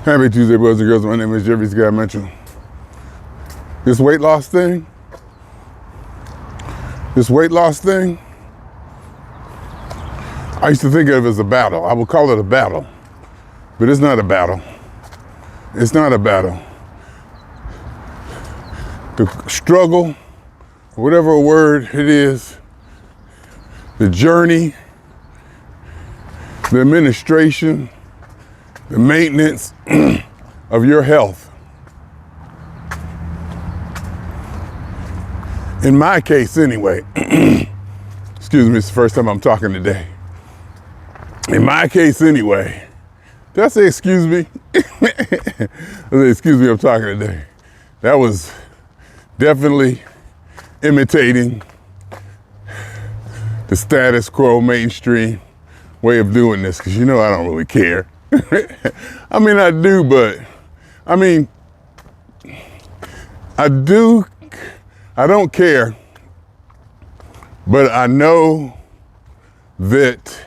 Happy Tuesday, boys and girls. My name is Jeffery, guy mentioned. This weight loss thing, I used to think of it as a battle. I would call it a battle, but it's not a battle. It's not a battle. The struggle, whatever word it is, the journey, the administration, the maintenance of your health. In my case anyway, excuse me, it's the first time I'm talking today. In my case anyway, did I say excuse me? I said, excuse me, I'm talking today. That was definitely imitating the status quo mainstream way of doing this, because you know I don't really care. I mean, I do, but I mean, I don't care, but I know that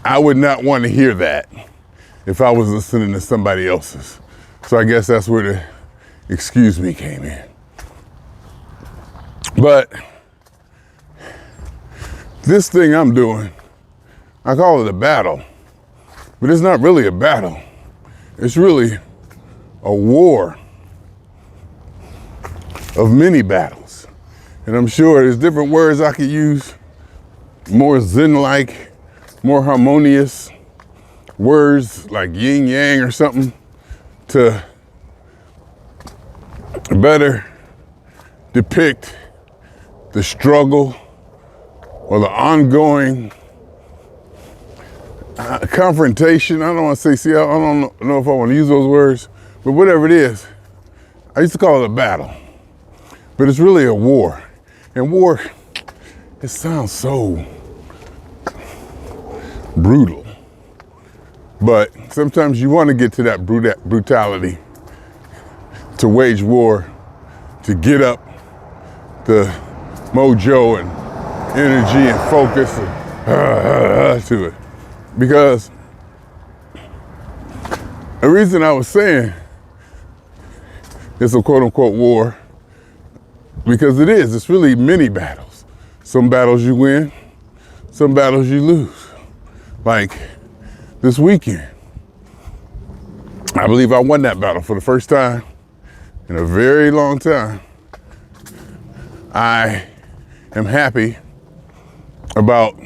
I would not want to hear that if I was listening to somebody else's. So I guess that's where the excuse me came in. But this thing I'm doing, I call it a battle, but it's not really a battle. It's really a war of many battles. And I'm sure there's different words I could use, more Zen-like, more harmonious words like yin yang or something to better depict the struggle or the ongoing confrontation. I don't want to say, I don't know if I want to use those words, but whatever it is, I used to call it a battle, but it's really a war. And war, it sounds so brutal, but sometimes you want to get to that brutality to wage war, to get up the mojo and energy and focus to it. Because the reason I was saying it's a quote unquote war, because it's really many battles. Some battles you win, some battles you lose. Like this weekend, I believe I won that battle for the first time in a very long time. I am happy about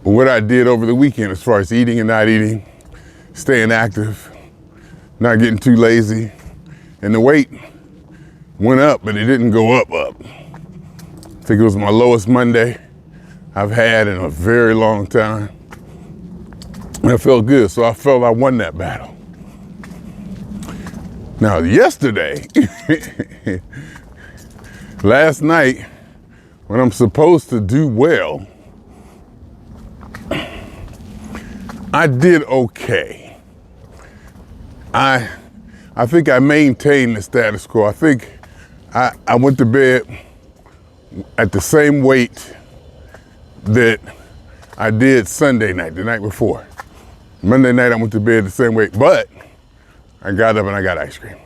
what I did over the weekend as far as eating and not eating, staying active, not getting too lazy. And the weight went up, but it didn't go up. I think it was my lowest Monday I've had in a very long time. And it felt good, so I felt I won that battle. Now, yesterday, last night, when I'm supposed to do well, I did okay. I think I maintained the status quo. I think I went to bed at the same weight that I did Sunday night, the night before. Monday night I went to bed the same weight, but I got up and I got ice cream.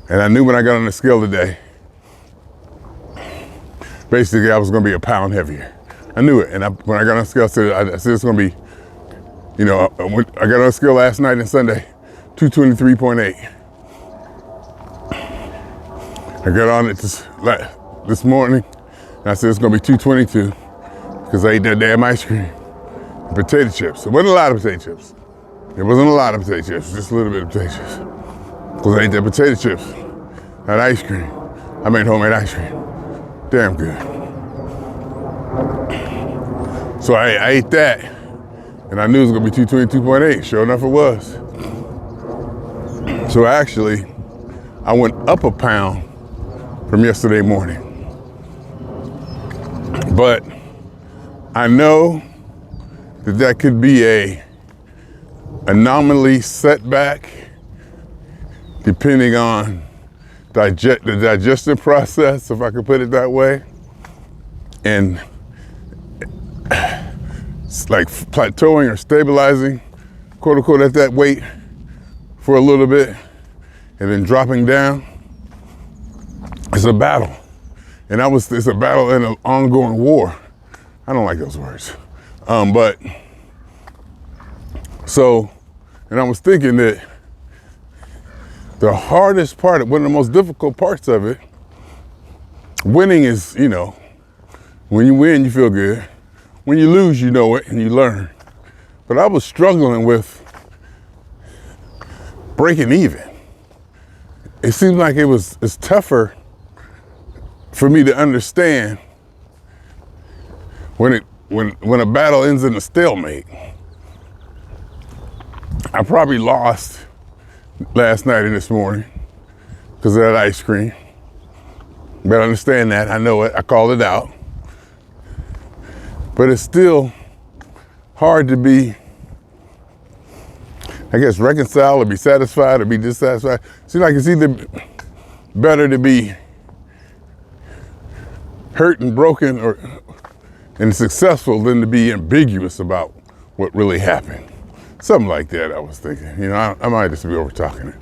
And I knew when I got on the scale today, basically I was gonna be a pound heavier. I knew it, and when I got on the scale, I said it's gonna be, I got on the scale last night and Sunday, 223.8. I got on it this morning, and I said it's gonna be 222, because I ate that damn ice cream. And potato chips. It wasn't a lot of potato chips. It wasn't a lot of potato chips, just a little bit of potato chips. Because I ate that potato chips, that ice cream. I made homemade ice cream. Damn good. So I ate that, and I knew it was gonna be 222.8. Sure enough, it was. So actually, I went up a pound from yesterday morning. But I know that could be a anomaly, setback, depending on the digestive process, if I could put it that way. And it's like plateauing or stabilizing quote unquote, at that weight for a little bit and then dropping down, it's a battle. And it's a battle and an ongoing war. I don't like those words. And I was thinking that the hardest part, one of the most difficult parts of it, winning is, when you win, you feel good. When you lose, you know it and you learn. But I was struggling with breaking even. It seemed like it's tougher for me to understand when a battle ends in a stalemate. I probably lost last night and this morning because of that ice cream. But I understand that, I know it, I called it out. But it's still hard to be, I guess, reconciled or be satisfied or be dissatisfied. Seems like it's either better to be hurt and broken and successful than to be ambiguous about what really happened. Something like that, I was thinking. I might just be over talking it.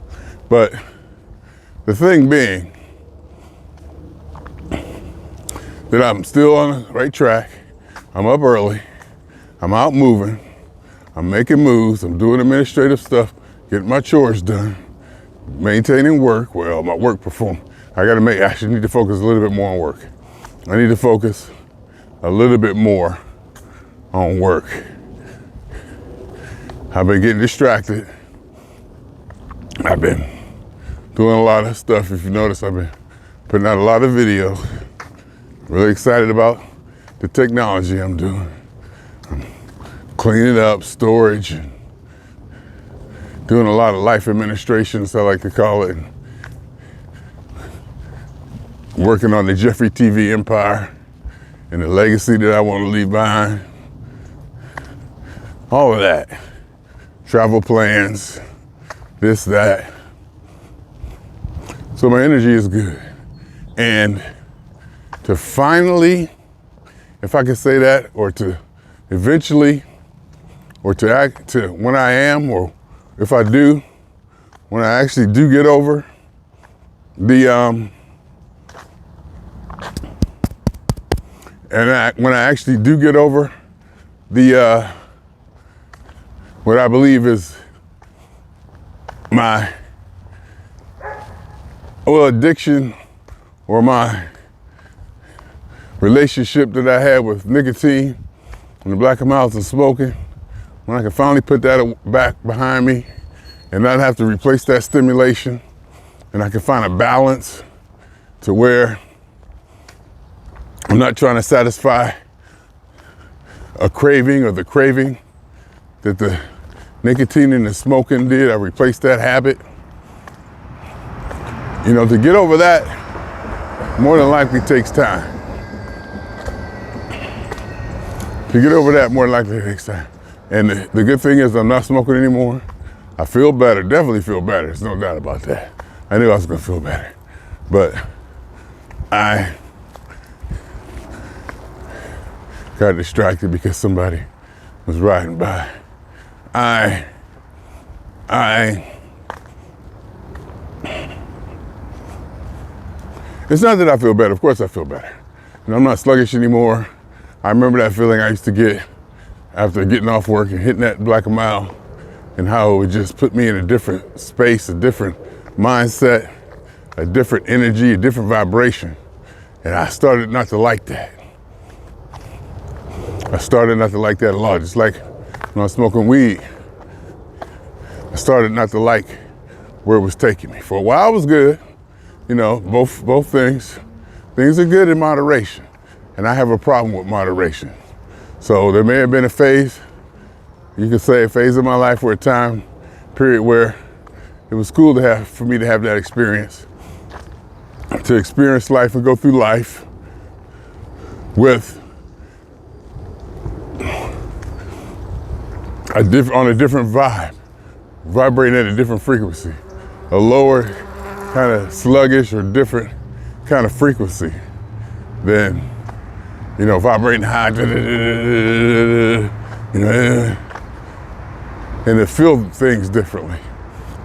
But the thing being that I'm still on the right track. I'm up early. I'm out moving. I'm making moves. I'm doing administrative stuff, getting my chores done, maintaining work. Well, my work performance. I actually need to focus a little bit more on work. I need to focus a little bit more on work. I've been getting distracted. I've been doing a lot of stuff. If you notice, I've been putting out a lot of videos. Really excited about the technology I'm doing. I'm cleaning up storage and doing a lot of life administration, as I like to call it. Working on the Jeffery TV empire and the legacy that I want to leave behind. All of that. Travel plans, this, that. So my energy is good. And to finally, if I could say that, or to eventually, or to act to when I am, or if I do, when I actually do get over when I actually do get over what I believe is my addiction or my relationship that I had with nicotine and the black amounts of smoking, when I can finally put that back behind me and not have to replace that stimulation, and I can find a balance to where I'm not trying to satisfy a craving or the craving that the nicotine and the smoking did. I replaced that habit. To get over that more than likely takes time. To get over that more than likely takes time. And the good thing is I'm not smoking anymore. I feel better, definitely feel better. There's no doubt about that. I knew I was gonna feel better. But I got distracted because somebody was riding by. It's not that I feel better. Of course I feel better. I'm not sluggish anymore. I remember that feeling I used to get after getting off work and hitting that black mile, and how it would just put me in a different space, a different mindset, a different energy, a different vibration. And I started not to like that. I started not to like that a lot. Just like when I was smoking weed, I started not to like where it was taking me. For a while it was good, both things. Things are good in moderation. And I have a problem with moderation. So there may have been a phase, you could say a phase of my life or a time period where it was cool for me to have that experience. To experience life and go through life with on a different vibe, vibrating at a different frequency, a lower kind of sluggish or different kind of frequency than, vibrating high, and to feel things differently,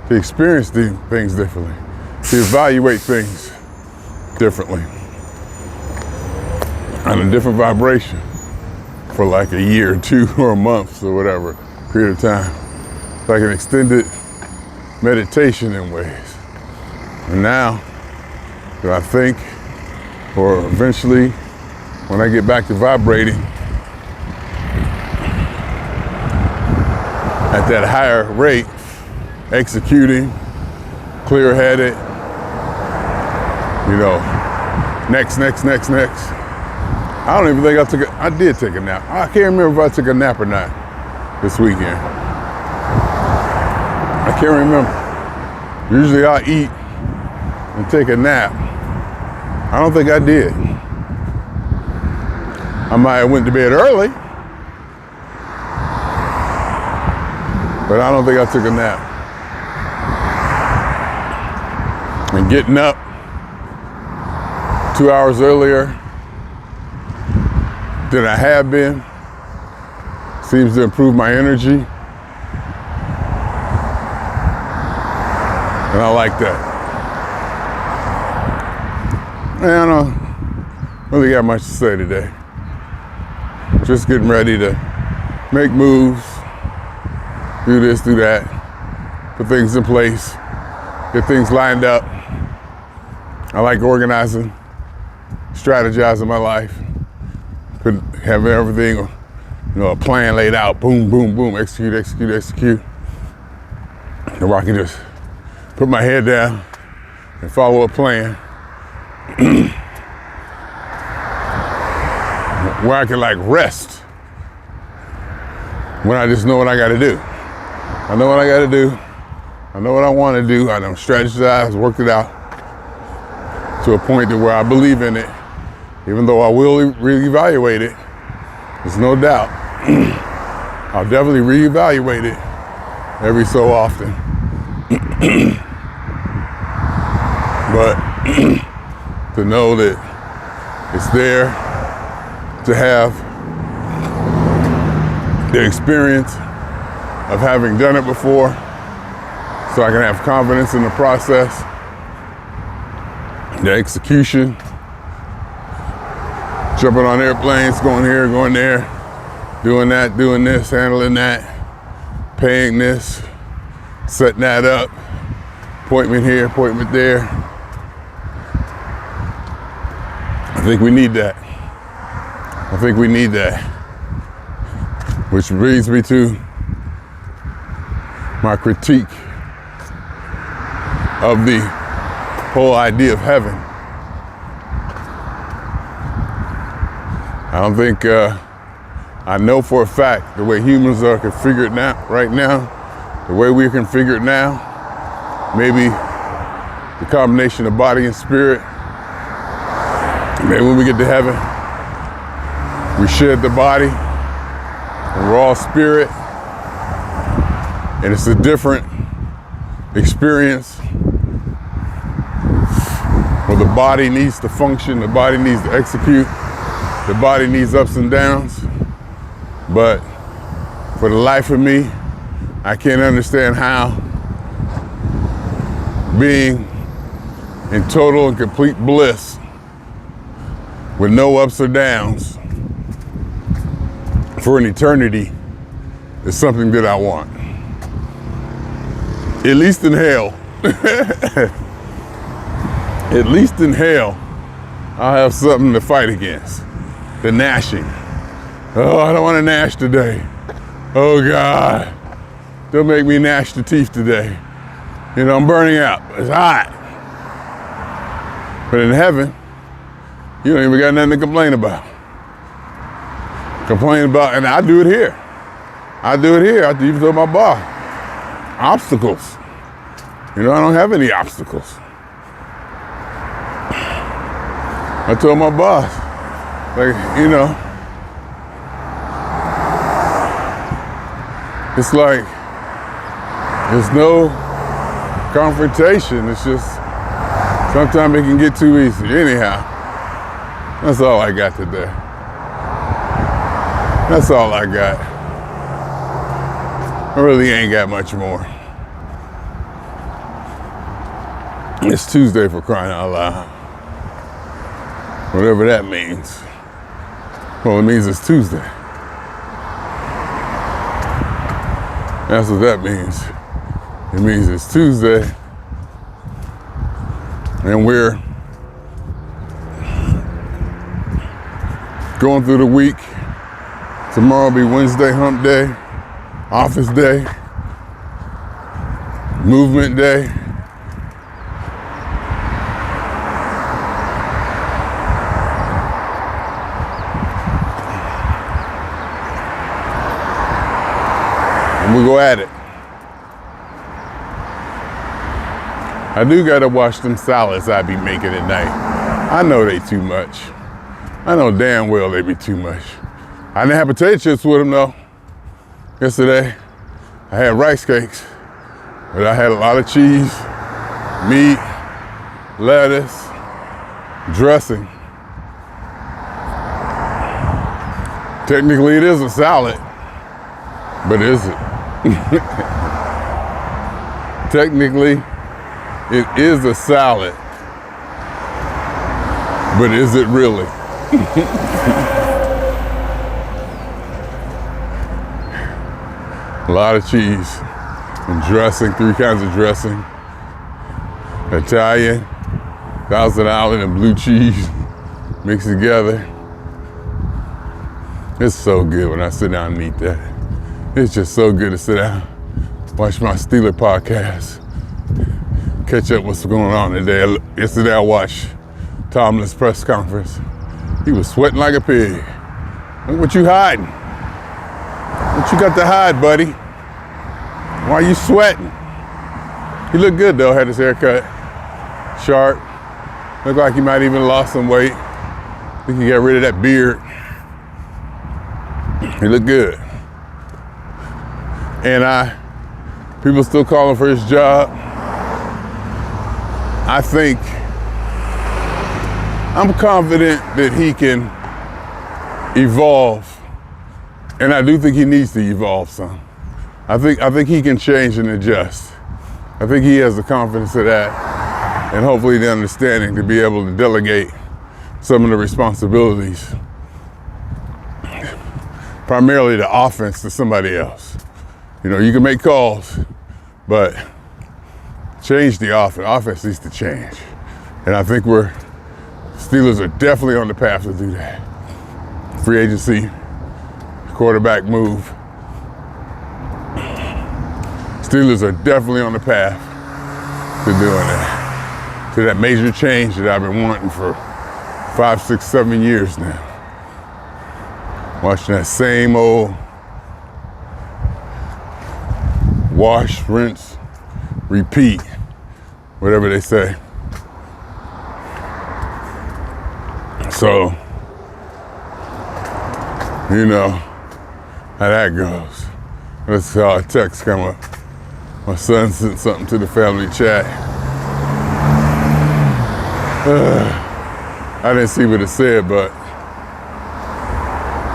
to experience things differently, to evaluate things differently, on a different vibration for like a year or two or a month or whatever period of time. It's like an extended meditation in ways. And now, I think, or eventually, when I get back to vibrating at that higher rate, executing, clear-headed, next. I don't even think I did take a nap. I can't remember if I took a nap or not this weekend. I can't remember. Usually I eat and take a nap. I don't think I did. I might have went to bed early, but I don't think I took a nap. And getting up 2 hours earlier than I have been seems to improve my energy. And I like that. Man, I don't really got much to say today. Just getting ready to make moves, do this, do that, put things in place, get things lined up. I like organizing, strategizing my life, having everything, a plan laid out, boom, boom, boom, execute. And where I can just put my head down and follow a plan. Where I can rest when I just know what I gotta do. I know what I gotta do. I know what I wanna do. I done strategized, worked it out to a point to where I believe in it, even though I will reevaluate it. There's no doubt. I'll definitely reevaluate it every so often. But to know that it's there, to have the experience of having done it before, so I can have confidence in the process, the execution, jumping on airplanes, going here, going there, doing that, doing this, handling that, paying this, setting that up, appointment here, appointment there. I think we need that. Which brings me to my critique of the whole idea of heaven. I don't think, I know for a fact the way humans are configured now, right now, the way we're configured now, maybe the combination of body and spirit, maybe when we get to heaven, we shed the body and we're all spirit, and it's a different experience where the body needs to function, the body needs to execute, the body needs ups and downs. But for the life of me, I can't understand how being in total and complete bliss with no ups or downs for an eternity is something that I want. At least in hell. At least in hell, I'll have something to fight against. The gnashing. Oh, I don't want to gnash today. Oh God, don't make me gnash the teeth today. I'm burning out, it's hot. But in heaven, you don't even got nothing to complain about. And I do it here. I even told my boss, obstacles. I don't have any obstacles. I told my boss, it's like there's no confrontation. It's just sometimes it can get too easy. Anyhow, that's all I got today. That's all I got. I really ain't got much more. It's Tuesday, for crying out loud. Whatever that means. Well, it means it's Tuesday. That's what that means. It means it's Tuesday, and we're going through the week. Tomorrow will be Wednesday, hump day, office day, movement day. And we go at it. I do gotta watch them salads I be making at night. I know they too much. I know damn well they be too much. I didn't have potato chips with them though. Yesterday, I had rice cakes, but I had a lot of cheese, meat, lettuce, dressing. Technically it is a salad, but is it? Technically, it is a salad, but is it really? A lot of cheese and dressing, 3 kinds of dressing. Italian, Thousand Island, and blue cheese mixed together. It's so good when I sit down and eat that. It's just so good to sit down, watch my Steeler podcast, catch up what's going on today. Yesterday I watched Tomlin's press conference. He was sweating like a pig. Look what you hiding. What you got to hide, buddy? Why are you sweating? He looked good though, had his hair cut, sharp. Looked like he might even lost some weight. I think he got rid of that beard. He looked good. And people still calling for his job. I think, I'm confident that he can evolve. And I do think he needs to evolve some. I think he can change and adjust. I think he has the confidence of that, and hopefully the understanding to be able to delegate some of the responsibilities, primarily the offense, to somebody else. You know, you can make calls, but change the offense. Offense needs to change. And I think Steelers are definitely on the path to do that. Free agency, quarterback move. Steelers are definitely on the path to doing that. To that major change that I've been wanting for 5, 6, 7 years now. Watching that same old wash, rinse, repeat, whatever they say. So, you know how that goes. Let's see how a text come up. My son sent something to the family chat. I didn't see what it said, but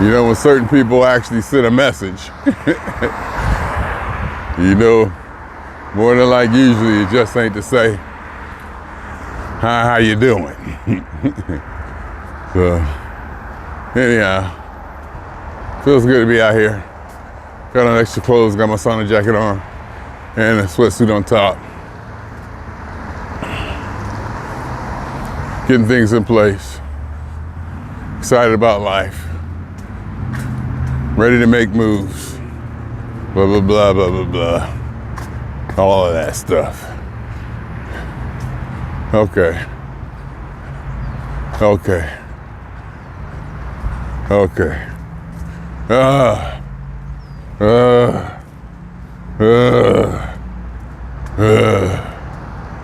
you know when certain people actually send a message, you know, more than like usually it just ain't to say, hi, how you doing? So, anyhow, feels good to be out here. Got on extra clothes, got my sauna jacket on, and a sweatsuit on top. Getting things in place. Excited about life. Ready to make moves. Blah, blah, blah, blah, blah, blah. All of that stuff. Okay.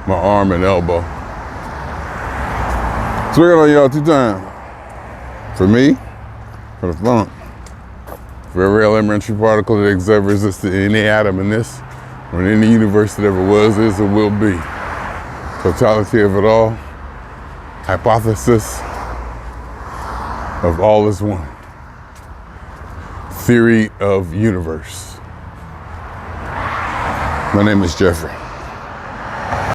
My arm and elbow. So we're on y'all 2 times. For me, for the funk. For every elementary particle that has ever existed in any atom in this, or in any universe that ever was, is, or will be. Totality of it all. Hypothesis of all is one. Theory of universe. My name is Jeffery.